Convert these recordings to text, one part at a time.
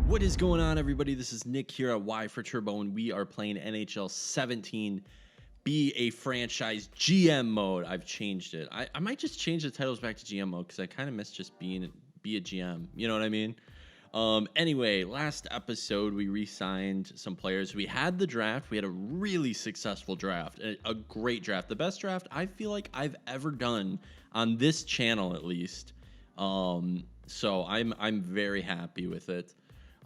What is going on, everybody? This is Nick here at Y480, and we are playing NHL 17 Be a Franchise GM mode. I've changed it. I might just change the titles back to GM mode because I kind of miss just be a GM. You know what I mean? Anyway, last episode we re-signed some players. We had the draft. We had a really successful draft, a great draft, the best draft I feel like I've ever done on this channel, at least. So I'm very happy with it.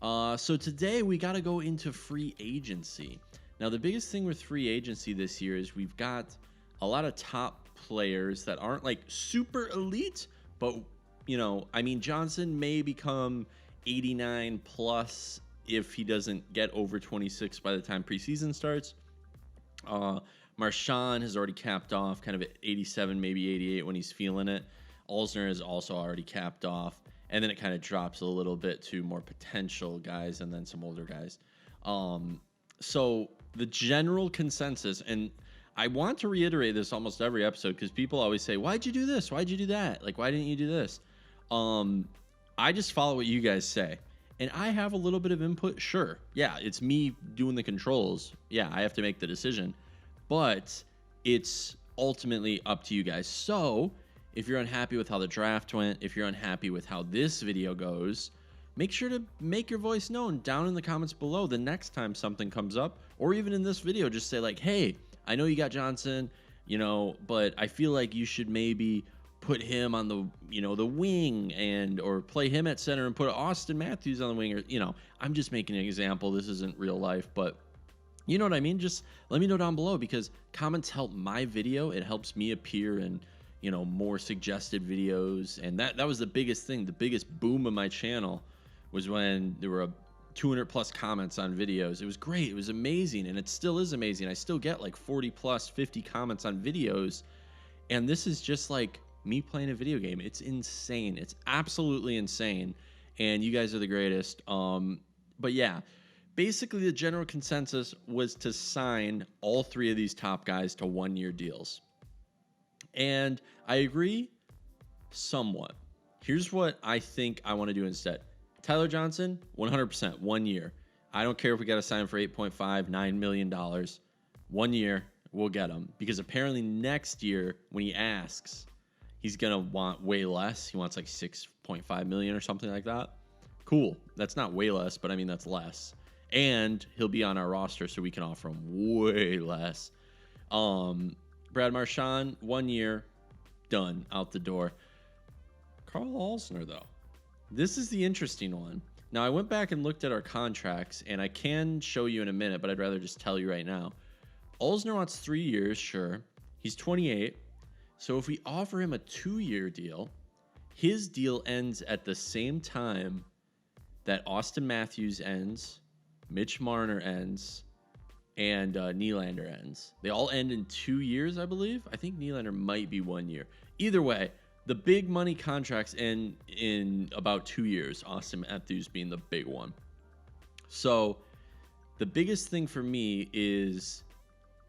So today we got to go into free agency. Now, the biggest thing with free agency this year is we've got a lot of top players that aren't like super elite, but you know, I mean, Johnson may become 89 plus if he doesn't get over 26 by the time preseason starts. Marchand has already capped off kind of at 87, maybe 88 when he's feeling it. Olsner is also already capped off. And then it kind of drops a little bit to more potential guys and then some older guys. So the general consensus, and I want to reiterate this almost every episode because people always say, why'd you do this? Why'd you do that? Like, why didn't you do this? I just follow what you guys say. And I have a little bit of input. Sure. Yeah, it's me doing the controls. Yeah, I have to make the decision. But it's ultimately up to you guys. So if you're unhappy with how the draft went, if you're unhappy with how this video goes, make sure to make your voice known down in the comments below the next time something comes up, or even in this video, just say like, hey, I know you got Johnson, you know, but I feel like you should maybe put him on the, you know, the wing or play him at center and put Austin Matthews on the wing, or, you know, I'm just making an example. This isn't real life, but you know what I mean? Just let me know down below because comments help my video. It helps me appear in, you know, more suggested videos. And that was the biggest thing. The biggest boom of my channel was when there were 200 plus comments on videos. It was great. It was amazing. And it still is amazing. I still get like 40 plus 50 comments on videos. And this is just like me playing a video game. It's insane. It's absolutely insane. And you guys are the greatest. But yeah, basically the general consensus was to sign all three of these top guys to 1-year deals. And I agree somewhat. Here's what I think I want to do instead. Tyler Johnson, 100%, 1 year. I don't care if we got to sign him for $8.59 million. 1 year, we'll get him. Because apparently next year, when he asks, he's going to want way less. He wants like $6.5 million or something like that. Cool. That's not way less, but I mean, that's less. And he'll be on our roster, so we can offer him way less. Brad Marchand, 1 year, done, out the door. Carl Olsner, though. This is the interesting one. Now, I went back and looked at our contracts, and I can show you in a minute, but I'd rather just tell you right now. Olsner wants 3 years, sure. He's 28. So if we offer him a 2-year deal, his deal ends at the same time that Austin Matthews ends, Mitch Marner ends, and Nylander ends. They all end in 2 years, I believe. I think Nylander might be 1 year. Either way, the big money contracts end in about 2 years, Austin Matthews being the big one. So the biggest thing for me is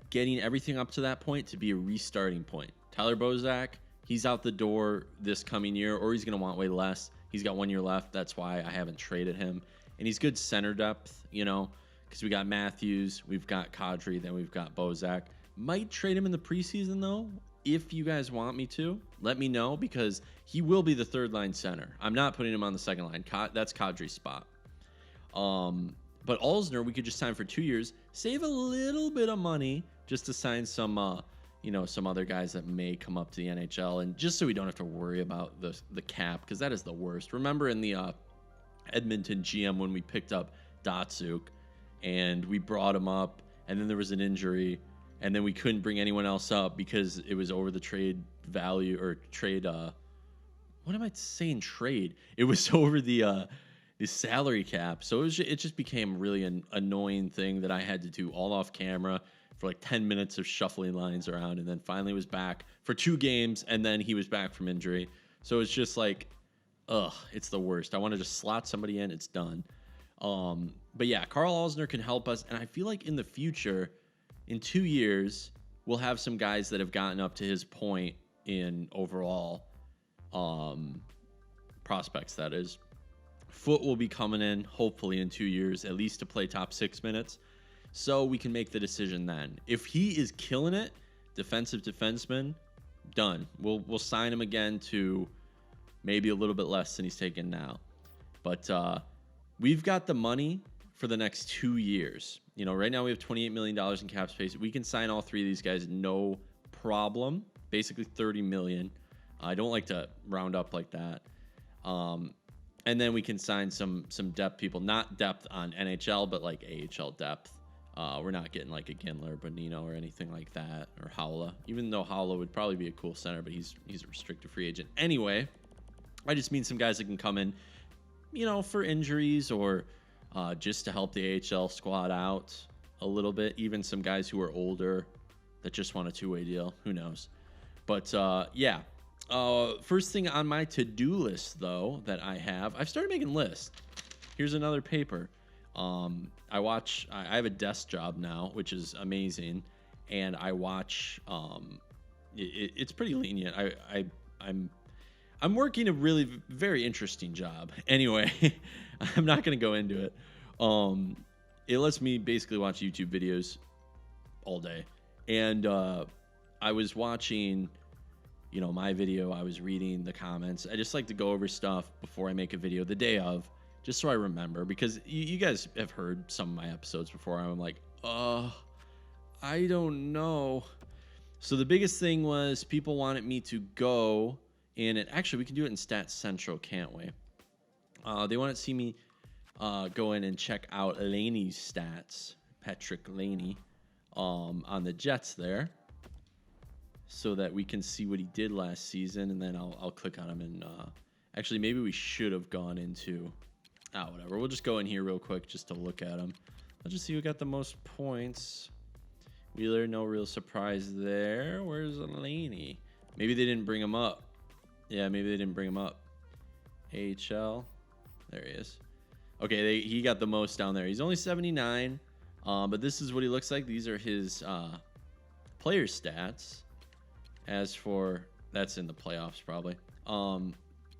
getting everything up to that point to be a restarting point. Tyler Bozak, he's out the door this coming year, or he's going to want way less. He's got 1 year left. That's why I haven't traded him. And he's good center depth, you know, because we got Matthews, we've got Qadri, then we've got Bozak. Might trade him in the preseason, though. If you guys want me to, let me know, because he will be the third-line center. I'm not putting him on the second line. That's Qadri's spot. But Olsner, we could just sign for 2 years, save a little bit of money just to sign some, you know, some other guys that may come up to the NHL, and just so we don't have to worry about the cap, because that is the worst. Remember in the Edmonton GM when we picked up Datsuk, and we brought him up, and then there was an injury, and then we couldn't bring anyone else up because it was over the trade value or trade. What am I saying? Trade. It was over the salary cap. So it just became really an annoying thing that I had to do all off camera for like 10 minutes of shuffling lines around, and then finally was back for 2 games, and then he was back from injury. So it's just like, ugh, it's the worst. I want to just slot somebody in. It's done. But yeah, Carl Olsner can help us, and I feel like in the future, in 2 years, we'll have some guys that have gotten up to his point in overall prospects, that is. Foot will be coming in hopefully in 2 years, at least to play top 6 minutes. So we can make the decision then. If he is killing it, defensive defenseman, done. We'll sign him again to maybe a little bit less than he's taking now. But we've got the money for the next 2 years. You know, right now we have $28 million in cap space. We can sign all 3 of these guys, no problem. Basically $30 million. I don't like to round up like that. And then we can sign some depth people, not depth on NHL, but like AHL depth. We're not getting like a Ginler, Bonino, or anything like that, or Howla. Even though Howla would probably be a cool center, but he's a restricted free agent. Anyway, I just mean some guys that can come in, you know, for injuries or just to help the AHL squad out a little bit. Even some guys who are older that just want a two-way deal. Who knows? But yeah. First thing on my to-do list, though, that I've started making lists. Here's another paper. I have a desk job now, which is amazing, and I watch. It's pretty lenient. I'm working a really very interesting job. Anyway, I'm not gonna go into it. It lets me basically watch YouTube videos all day, and I was watching. You know, my video, I was reading the comments. I just like to go over stuff before I make a video the day of, just so I remember, because you guys have heard some of my episodes before. I'm like, I don't know. So the biggest thing was people wanted me to go in, and actually we can do it in Stats Central, can't we? They wanted to see me go in and check out Laney's stats, Patrick Laney, on the Jets there, so that we can see what he did last season, and then I'll click on him. And actually, maybe we should have gone into whatever. We'll just go in here real quick just to look at him. Let's just see who got the most points. Wheeler, no real surprise there. Where's Laney? Maybe they didn't bring him up. Yeah, maybe they didn't bring him up. AHL, there he is. Okay, he got the most down there. He's only 79, but this is what he looks like. These are his player stats. As for, that's in the playoffs probably.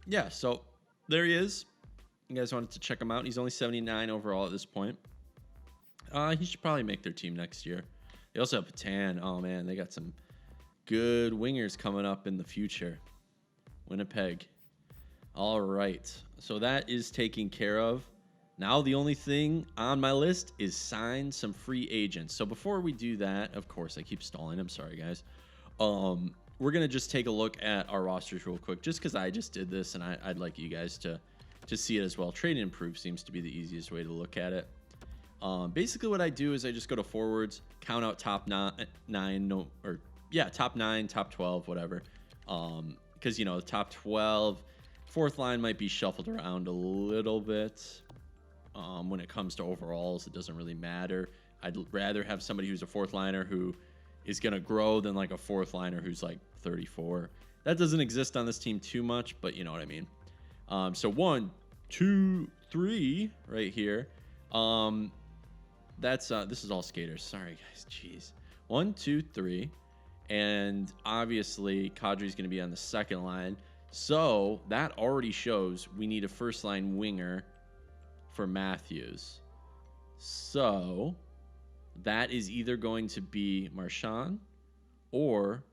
Yeah, so there he is. You guys wanted to check him out. He's only 79 overall at this point. He should probably make their team next year. They also have Patan. Oh man, they got some good wingers coming up in the future. Winnipeg. All right, so that is taken care of. Now the only thing on my list is sign some free agents. So before we do that, of course, I keep stalling. I'm sorry, guys. We're going to just take a look at our rosters real quick, just because I just did this, and I'd like you guys to see it as well. Trade and improve seems to be the easiest way to look at it. Basically what I do is I just go to forwards, count out top top 9, top 12, whatever. Because, you know, the top 12, fourth line might be shuffled around a little bit. When it comes to overalls, it doesn't really matter. I'd rather have somebody who's a fourth liner who is going to grow than like a fourth liner who's like 34. That doesn't exist on this team too much, but you know what I mean. So 1, 2, 3 right here. This is all skaters. Sorry guys, jeez. 1, 2, 3, and obviously Qadri's going to be on the second line. So that already shows we need a first line winger for Matthews. So that is either going to be Marchand, or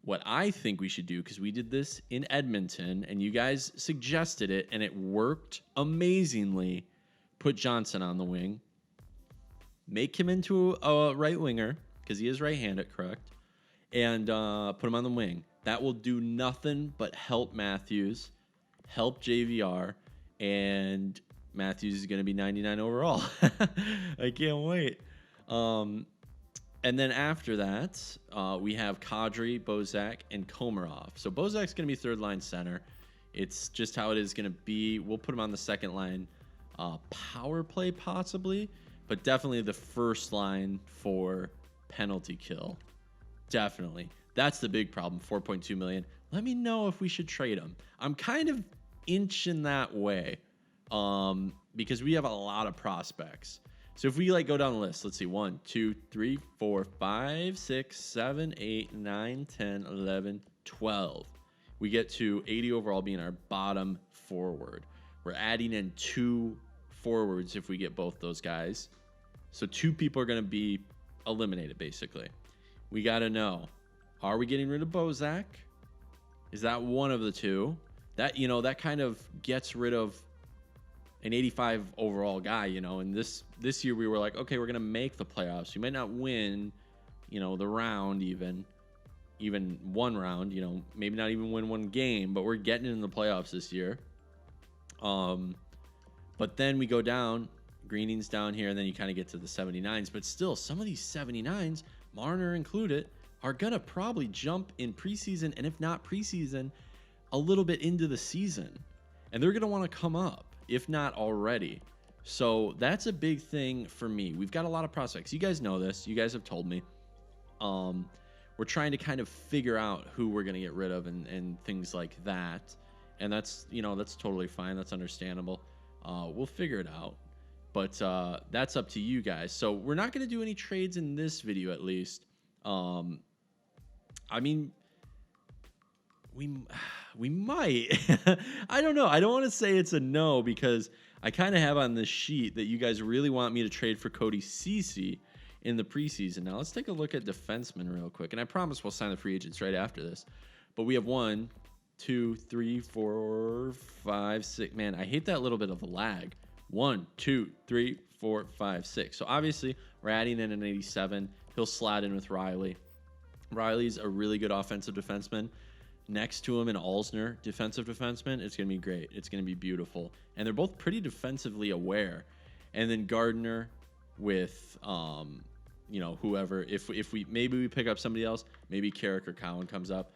what I think we should do, because we did this in Edmonton and you guys suggested it and it worked amazingly. Put Johnson on the wing, make him into a right winger because he is right-handed, correct? And put him on the wing. That will do nothing but help Matthews, help JVR, and Matthews is going to be 99 overall. I can't wait. And then after that, we have Qadri, Bozak, and Komarov. So Bozak's going to be third line center. It's just how it is going to be. We'll put him on the second line power play possibly, but definitely the first line for penalty kill. Definitely. That's the big problem, 4.2 million. Let me know if we should trade him. I'm kind of inching that way because we have a lot of prospects. So if we like go down the list, let's see, 1, 2, 3, 4, 5, 6, 7, 8, 9, 10, 11, 12. We get to 80 overall being our bottom forward. We're adding in 2 forwards if we get both those guys. So 2 people are going to be eliminated, basically. We got to know, are we getting rid of Bozak? Is that one of the 2? That, you know, that kind of gets rid of an 85 overall guy, you know. And this year we were like, okay, we're going to make the playoffs. We might not win, you know, the round even one round, you know, maybe not even win one game, but we're getting in the playoffs this year. But then we go down, Greening's down here, and then you kind of get to the 79s. But still, some of these 79s, Marner included, are going to probably jump in preseason, and if not preseason, a little bit into the season. And they're going to want to come up, if not already. So that's a big thing for me. We've got a lot of prospects. You guys know this. You guys have told me. We're trying to kind of figure out who we're going to get rid of and things like that. And that's, you know, that's totally fine. That's understandable. We'll figure it out. But that's up to you guys. So we're not going to do any trades in this video, at least. I mean, we might. I don't know. I don't want to say it's a no because I kind of have on this sheet that you guys really want me to trade for Cody Ceci in the preseason. Now let's take a look at defensemen real quick, and I promise we'll sign the free agents right after this. But we have 1, 2, 3, 4, 5, 6. Man, I hate that little bit of a lag. 1, 2, 3, 4, 5, 6. So obviously we're adding in an 87. He'll slide in with Riley. Riley's a really good offensive defenseman. Next to him, an Alzner defensive defenseman. It's going to be great. It's going to be beautiful. And they're both pretty defensively aware. And then Gardner with, you know, whoever. If we maybe we pick up somebody else, maybe Carrick or Cowan comes up.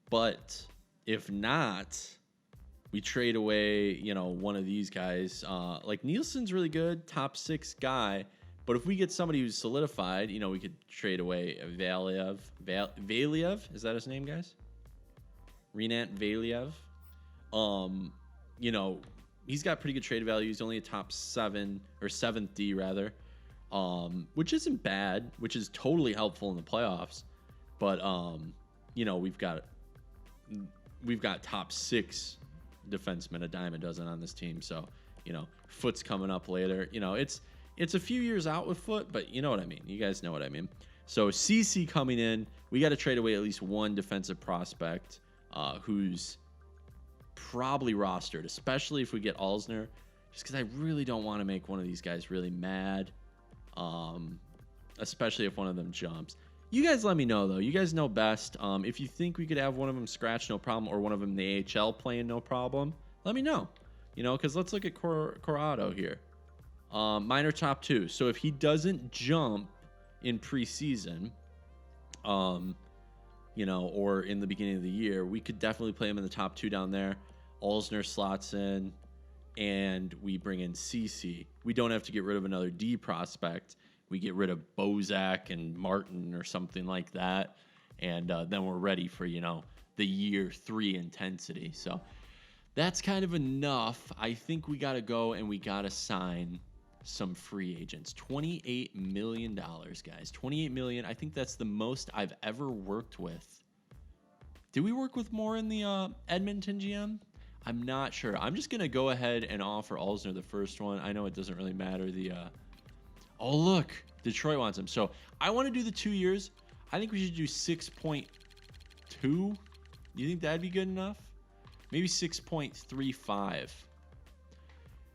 But if not, we trade away, you know, one of these guys. Like Nielsen's really good, top 6 guy. But if we get somebody who's solidified, you know, we could trade away Valiev. Valiev, is that his name, guys? Rinat Valiev. You know, he's got pretty good trade value. He's only a top 7 or 7th D rather, which isn't bad, which is totally helpful in the playoffs. But you know, we've got top 6 defensemen, a dime a dozen on this team. So, you know, Foot's coming up later. You know, it's a few years out with Foot, but you know what I mean. You guys know what I mean. So CC coming in, we got to trade away at least one defensive prospect who's probably rostered, especially if we get Alzner, just because I really don't want to make one of these guys really mad, especially if one of them jumps. You guys let me know, though. You guys know best. If you think we could have one of them scratch, no problem, or one of them in the AHL playing, no problem, let me know. You know, because let's look at Corrado here. Minor top 2. So if he doesn't jump in preseason, you know, or in the beginning of the year, we could definitely play him in the top 2 down there. Alzner slots in, and we bring in CC. We don't have to get rid of another D prospect. We get rid of Bozak and Martin or something like that, and then we're ready for, you know, the year 3 intensity. So that's kind of enough. I think we got to go and we got to sign some free agents. $28 million, guys. $28 million. I think that's the most I've ever worked with. Did we work with more in the Edmonton GM? I'm not sure. I'm just going to go ahead and offer Alzner the first one. I know it doesn't really matter. Oh, look. Detroit wants him. So I want to do the 2 years. I think we should do 6.2. You think that'd be good enough? Maybe 6.35.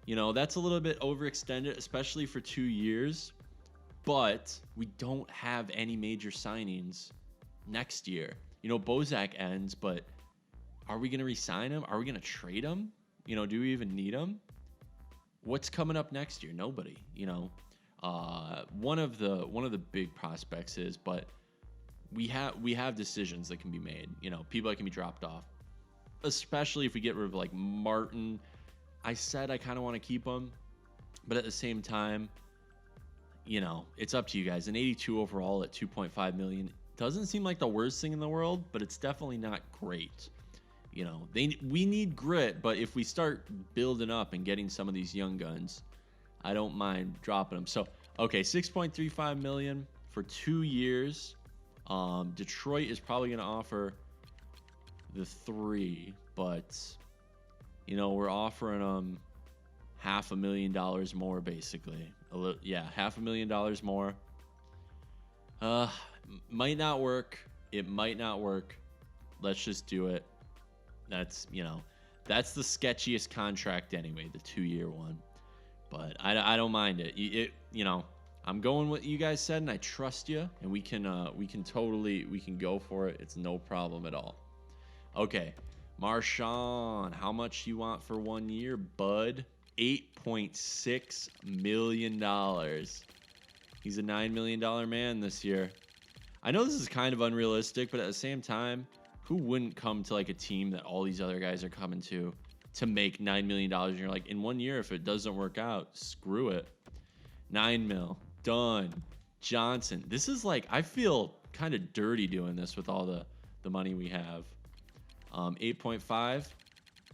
You know, that's a little bit overextended, especially for 2 years. But we don't have any major signings next year. You know, Bozak ends, but are we going to re-sign him? Are we going to trade him? You know, do we even need him? What's coming up next year? Nobody. You know, one of the big prospects is, but we have decisions that can be made. You know, people that can be dropped off, especially if we get rid of like Martin. I said I kind of want to keep him, but at the same time, you know, it's up to you guys. An 82 overall at 2.5 million doesn't seem like the worst thing in the world, but it's definitely not great. You know, we need grit, but if we start building up and getting some of these young guns, I don't mind dropping them. So, okay, 6.35 million for 2 years. Detroit is probably going to offer the 3, but you know, we're offering them $500,000 more, basically. Yeah, $500,000 more. Might not work. It might not work. Let's just do it. That's, that's the sketchiest contract anyway, the 2-year one. But I don't mind it. I'm going with what you guys said, and I trust you, and we can go for it. It's no problem at all. Okay, Marchand, how much you want for 1 year, bud? $8.6 million. He's a $9 million man this year. I know this is kind of unrealistic, but at the same time, who wouldn't come to like a team that all these other guys are coming to make $9 million? And you're like, in 1 year, if it doesn't work out, screw it. 9 mil, done. Johnson. This is like, I feel kind of dirty doing this with all the money we have. 8.5.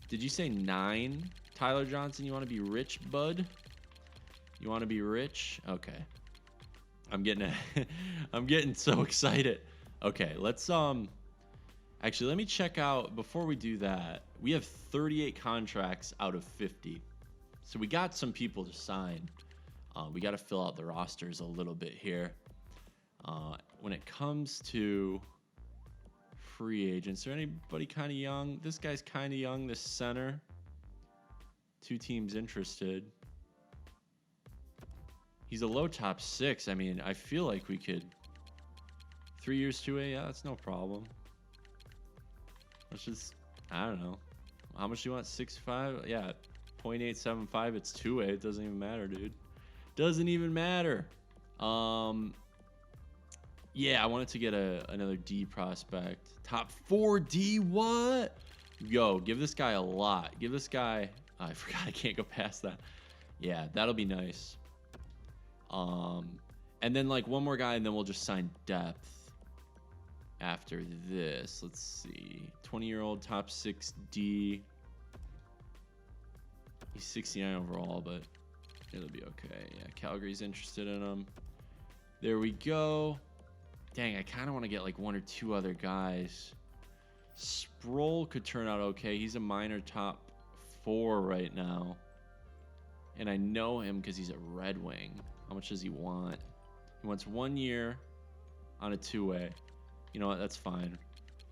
Did you say 9? Tyler Johnson, you want to be rich, bud? You want to be rich? Okay. I'm getting so excited. Okay, let's actually let me check out before we do that. We have 38 contracts out of 50. So we got some people to sign. We got to fill out the rosters a little bit here. When it comes to free agents, is there anybody kind of young? This guy's kind of young, this center. 2 teams interested. He's a low top 6. I mean, I feel like we could 3 years 2A. Yeah, that's no problem. Let's just, I don't know. How much do you want? 6.5? Yeah, 0.875. It's 2A. It doesn't even matter, dude. Doesn't even matter. Yeah, I wanted to get another D prospect. Top 4 D, what? Yo, give this guy a lot. Give this guy, I forgot I can't go past that. Yeah, that'll be nice. And then like one more guy, and then we'll just sign depth after this. Let's see. 20-year-old top 6D. He's 69 overall, but it'll be okay. Yeah, Calgary's interested in him. There we go. Dang, I kind of want to get like 1 or 2 other guys. Sproul could turn out okay. He's a minor top 4 right now. And I know him because he's a Red Wing. How much does he want? He wants 1 year on a 2-way. You know what? That's fine.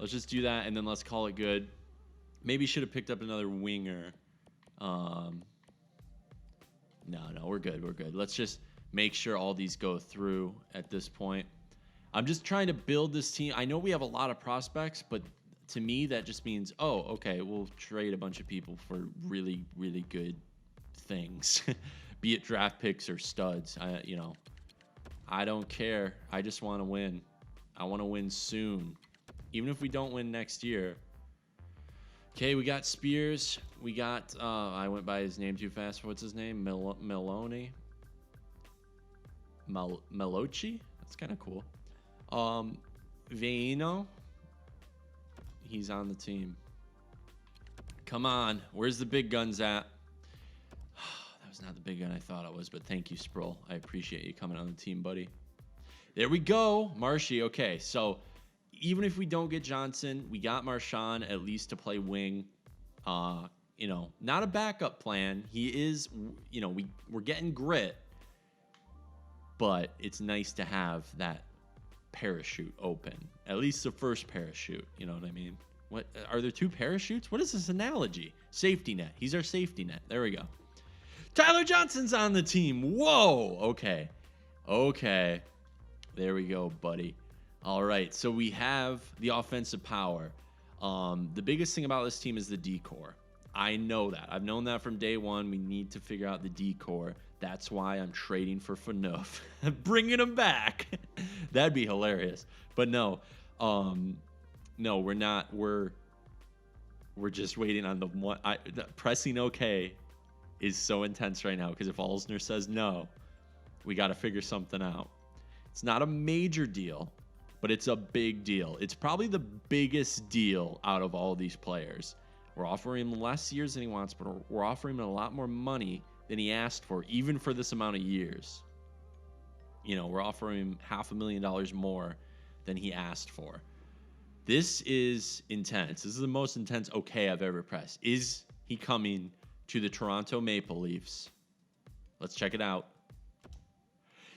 Let's just do that, and then let's call it good. Maybe should have picked up another winger. No, we're good. We're good. Let's just make sure all these go through at this point. I'm just trying to build this team. I know we have a lot of prospects, but to me, that just means, oh, okay, we'll trade a bunch of people for really, really good things. Be it draft picks or studs. I don't care. I just want to win. I want to win soon. Even if we don't win next year. Okay, we got Spears. We got, I went by his name too fast. What's his name? Meloni? Melochi? That's kind of cool. Veino. He's on the team. Come on. Where's the big guns at? That was not the big gun I thought it was, but thank you, Sproul. I appreciate you coming on the team, buddy. There we go. Marshy. Okay, so even if we don't get Johnson, we got Marchand at least to play wing. Not a backup plan. He is, we're getting grit, but it's nice to have that parachute open. At least the first parachute. You know what I mean? What are there 2 parachutes? What is this analogy? Safety net. He's our safety net. There we go. Tyler Johnson's on the team. Whoa. Okay. There we go, buddy. All right. So we have the offensive power. The biggest thing about this team is the D-core. I know that. I've known that from day one. We need to figure out the D-core. That's why I'm trading for Phaneuf. Bringing him back. That'd be hilarious. But no, we're not. We're just waiting on the one. Pressing OK is so intense right now because if Alsner says no, we got to figure something out. It's not a major deal, but it's a big deal. It's probably the biggest deal out of all these players. We're offering him less years than he wants, but we're offering him a lot more money than he asked for, even for this amount of years. We're offering him $500,000 more than he asked for. This is intense. This is the most intense OK I've ever pressed. Is he coming to the Toronto Maple Leafs. Let's check it out.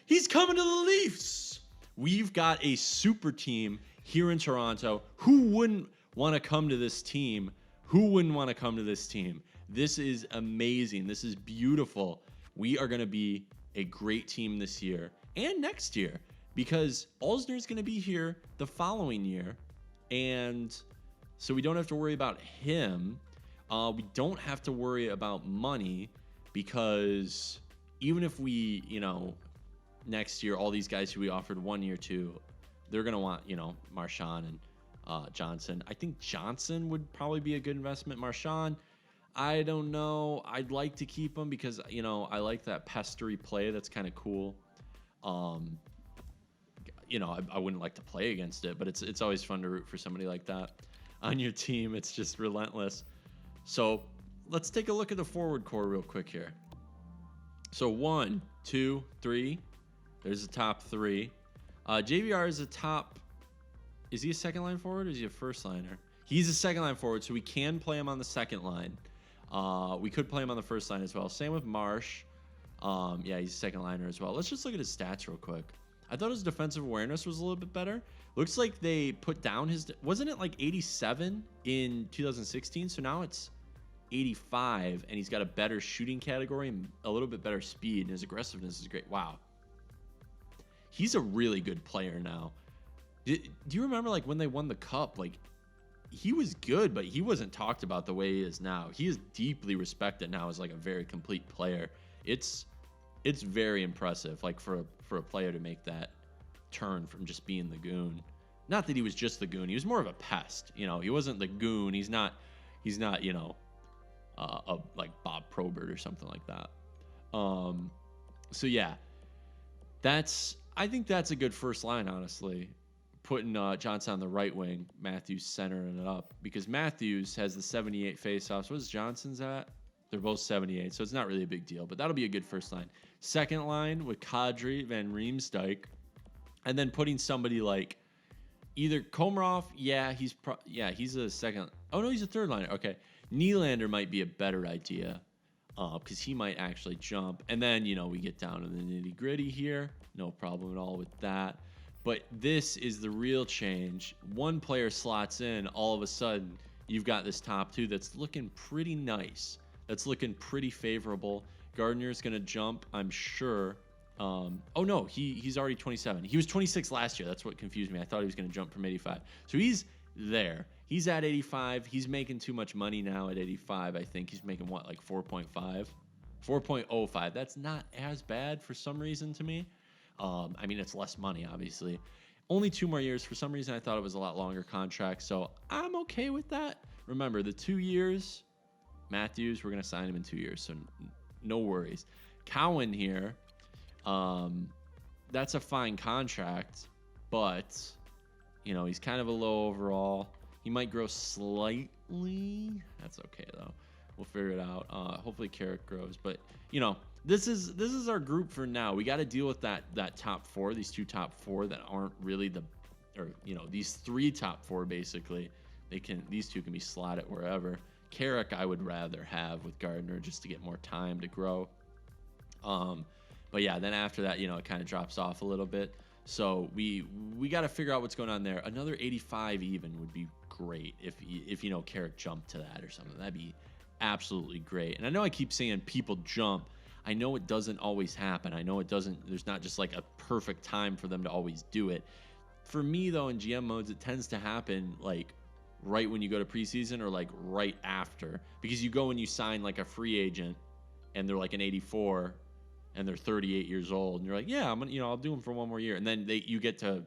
He's coming to the Leafs. We've got a super team here in Toronto. Who wouldn't want to come to this team? Who wouldn't want to come to this team? This is amazing. This is beautiful. We are going to be a great team this year and next year because Alzner's going to be here the following year. And so we don't have to worry about him. We don't have to worry about money because even if we, next year, all these guys who we offered 1 year to, they're going to want, Marchand and Johnson. I think Johnson would probably be a good investment. Marchand, I don't know. I'd like to keep him because, I like that pestery play. That's kind of cool. I wouldn't like to play against it, but it's always fun to root for somebody like that on your team. It's just relentless. So let's take a look at the forward core real quick here. So 1, 2, 3. There's the top 3. JVR is a top. Is he a second line forward or is he a first liner? He's a second line forward, so we can play him on the second line. We could play him on the first line as well. Same with Marsh. He's a second liner as well. Let's just look at his stats real quick. I thought his defensive awareness was a little bit better. Looks like they put down his. Wasn't it like 87 in 2016? So now it's 85, and he's got a better shooting category and a little bit better speed, and his aggressiveness is great. Wow. He's a really good player now. Do you remember like when they won the cup? Like he was good, but he wasn't talked about the way he is now. He is deeply respected now as like a very complete player. It's very impressive, like for a player to make that turn from just being the goon. Not that he was just the goon. He was more of a pest. He wasn't the goon. He's not like Bob Probert or something like that. So yeah, I think that's a good first line, honestly. Putting Johnson on the right wing, Matthews centering it up because Matthews has the 78 faceoffs. What is Johnson's at? They're both 78, so it's not really a big deal, but that'll be a good first line. Second line with Qadri, Van Riemsdyk, and then putting somebody like either Komarov. He's a second. Oh no, he's a third liner. Okay, Nylander might be a better idea because he might actually jump. And then we get down to the nitty gritty here. No problem at all with that. But this is the real change. One player slots in, all of a sudden, you've got this top 2 that's looking pretty nice. That's looking pretty favorable. Gardner's going to jump, I'm sure. Oh, no, he's already 27. He was 26 last year. That's what confused me. I thought he was going to jump from 85. So he's there. He's at 85. He's making too much money now at 85, I think. He's making, what, like 4.5? 4.05. That's not as bad for some reason to me. It's less money, obviously. Only 2 more years. For some reason, I thought it was a lot longer contract, so I'm okay with that. Remember, the 2 years, Matthews, we're going to sign him in 2 years, so no worries. Cowan here, that's a fine contract, but, he's kind of a low overall. He might grow slightly. That's okay, though. We'll figure it out. Hopefully, Carrick grows, but, This is our group for now. We got to deal with that top 4, these 2 top 4 that aren't really these 3 top 4 basically. These 2 can be slotted wherever. Carrick I would rather have with Gardner just to get more time to grow. But yeah, then after that, it kind of drops off a little bit. So we got to figure out what's going on there. Another 85 even would be great if Carrick jumped to that or something. That'd be absolutely great. And I know I keep saying people jump. I know it doesn't always happen. I know it doesn't. There's not just like a perfect time for them to always do it. For me, though, in GM modes, it tends to happen like right when you go to preseason or like right after, because you go and you sign like a free agent and they're like an 84 and they're 38 years old and you're like, yeah, I'll do him for 1 more year. And then you get to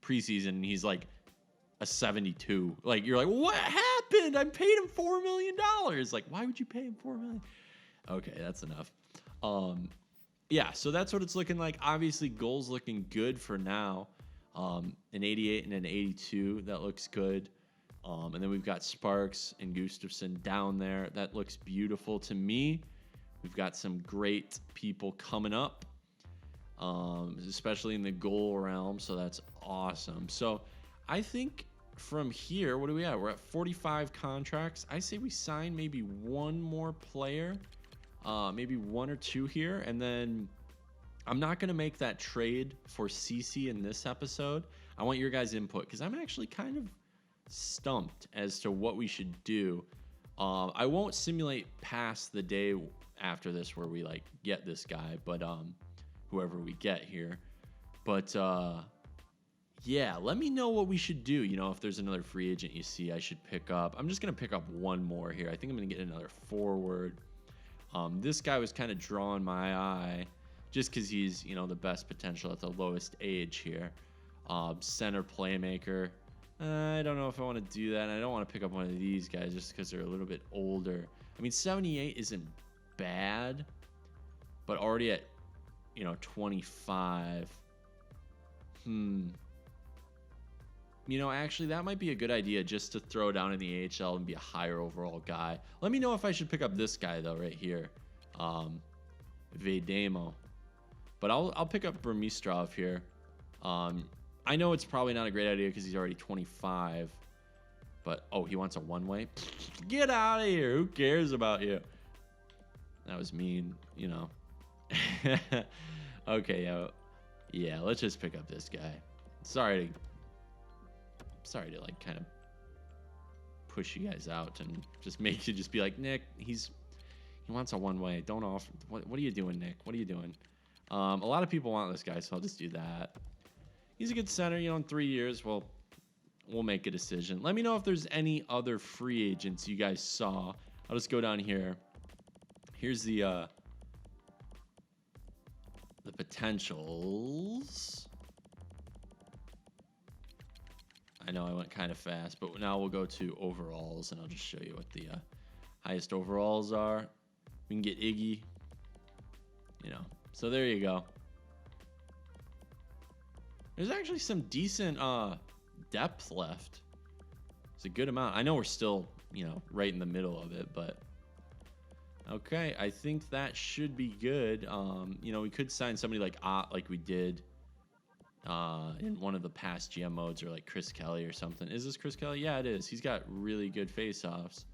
preseason and he's like a 72. Like you're like, what happened? I paid him $4 million. Like, why would you pay him $4 million? Okay, that's enough. So that's what it's looking like. Obviously, goals looking good for now. An 88 and an 82, that looks good. And then we've got Sparks and Gustafsson down there. That looks beautiful to me. We've got some great people coming up, especially in the goal realm. So that's awesome. So I think from here, what are we at? We're at 45 contracts. I say we sign maybe one more player, maybe one or two here, and then I'm not going to make that trade for CC in this episode. I want your guys' input because I'm actually kind of stumped as to what we should do. I won't simulate past the day after this where we like get this guy, but whoever we get here. But yeah, let me know what we should do. You know, if there's another free agent you see I should pick up. I'm just going to pick up one more here. I think I'm going to get another forward. This guy was kind of drawing my eye just because he's, you know, the best potential at the lowest age here. Center playmaker. I don't know if I want to do that. I don't want to pick up one of these guys just because they're a little bit older. I mean, 78 isn't bad, but already at, you know, 25. You know, actually, that might be a good idea just to throw down in the AHL and be a higher overall guy. Let me know if I should pick up this guy, though, right here. Vedemo. But I'll pick up Burmistrov here. I know it's probably not a great idea because he's already 25. But, oh, he wants a one-way? Get out of here. Who cares about you? That was mean, you know. Okay, yeah, let's just pick up this guy. Sorry to like kind of push you guys out and just make you just be like, Nick, he wants a one-way. Don't offer. What are you doing, Nick? What are you doing? A lot of people want this guy, so I'll just do that. He's a good center, you know, in 3 years, we'll make a decision. Let me know if there's any other free agents you guys saw. I'll just go down here. Here's the potentials. I know I went kind of fast, but now we'll go to overalls, and I'll just show you what the highest overalls are. We can get Iggy, you know. So there you go. There's actually some decent depth left. It's a good amount. I know we're still, you know, right in the middle of it, but okay, I think that should be good. You know, we could sign somebody like we did in one of the past GM modes, or like Chris Kelly or something. Is this Chris Kelly? Yeah, it is. He's got really good face-offs.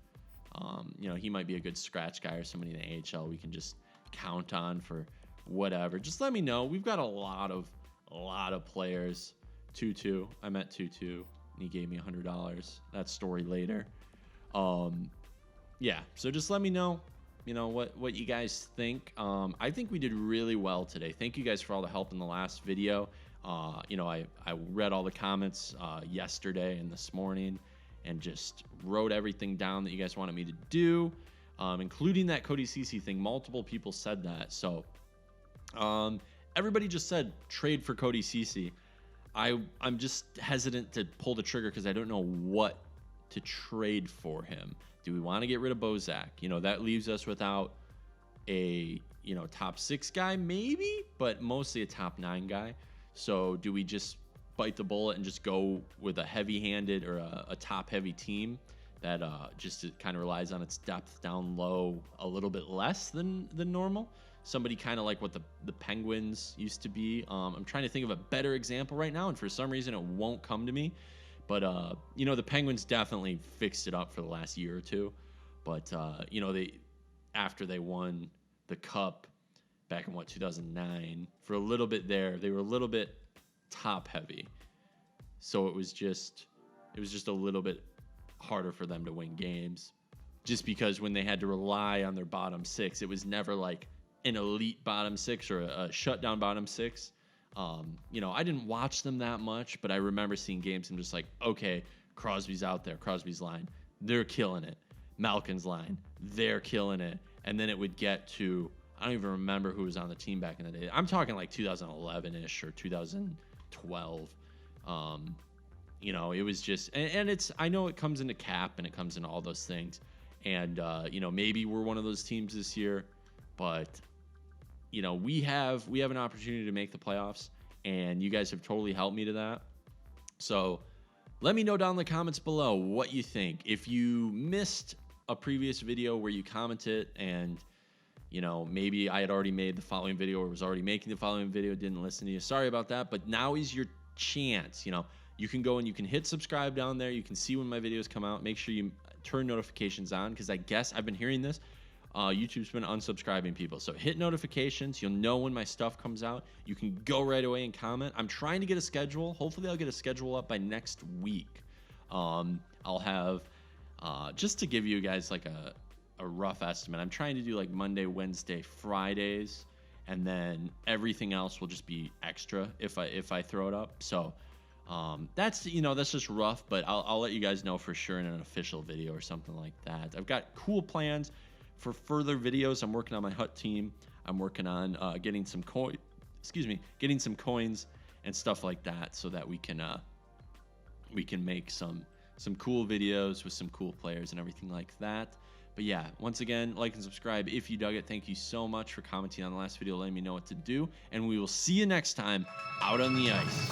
You know, he might be a good scratch guy or somebody in the AHL we can just count on for whatever. Just let me know. We've got a lot of players. Tutu. I met Tutu and he gave me $100. That story later. Yeah, so just let me know, you know, what you guys think. I think we did really well today. Thank you guys for all the help in the last video. You know, I read all the comments yesterday and this morning and just wrote everything down that you guys wanted me to do, including that Cody CC thing. Multiple people said that. So everybody just said trade for Cody CC. I'm just hesitant to pull the trigger because I don't know what to trade for him. Do we want to get rid of Bozak? You know, that leaves us without a, you know, top 6 guy maybe, but mostly a top 9 guy. So do we just bite the bullet and just go with a heavy-handed or a top-heavy team that just kind of relies on its depth down low a little bit less than normal? Somebody kind of like what the Penguins used to be. I'm trying to think of a better example right now, and for some reason it won't come to me. But, you know, the Penguins definitely fixed it up for the last year or two. But, you know, after they won the Cup back in, 2009, for a little bit there, they were a little bit top-heavy. So it was just a little bit harder for them to win games. Just because when they had to rely on their bottom 6, it was never like an elite bottom 6 or a shutdown bottom 6. You know, I didn't watch them that much, but I remember seeing games and just like, okay, Crosby's out there, Crosby's line, they're killing it. Malkin's line, they're killing it. And then it would get to, I don't even remember who was on the team back in the day. I'm talking like 2011-ish or 2012. You know, it was just, and it's, I know it comes into cap and it comes into all those things. And, you know, maybe we're one of those teams this year, but you know, we have an opportunity to make the playoffs, and you guys have totally helped me to that. So let me know down in the comments below what you think. If you missed a previous video where you commented and, you know, maybe I had already made the following video or was already making the following video, didn't listen to you, sorry about that. But now is your chance. You know, You can go and you can hit subscribe down there. You can see when my videos come out. Make sure you turn notifications on, because I guess I've been hearing this. YouTube's been unsubscribing people. So hit notifications. You'll know when my stuff comes out. You can go right away and comment. I'm trying to get a schedule. Hopefully I'll get a schedule up by next week. I'll have, just to give you guys like a rough estimate, I'm trying to do like Monday, Wednesday, Fridays, and then everything else will just be extra if I throw it up. So that's, you know, that's just rough, but I'll let you guys know for sure in an official video or something like that. I've got cool plans for further videos. I'm working on my hut team. I'm working on getting some getting some coins and stuff like that, so that we can make some cool videos with some cool players and everything like that. But yeah, once again, like and subscribe if you dug it. Thank you so much for commenting on the last video, letting me know what to do, and we will see you next time out on the ice.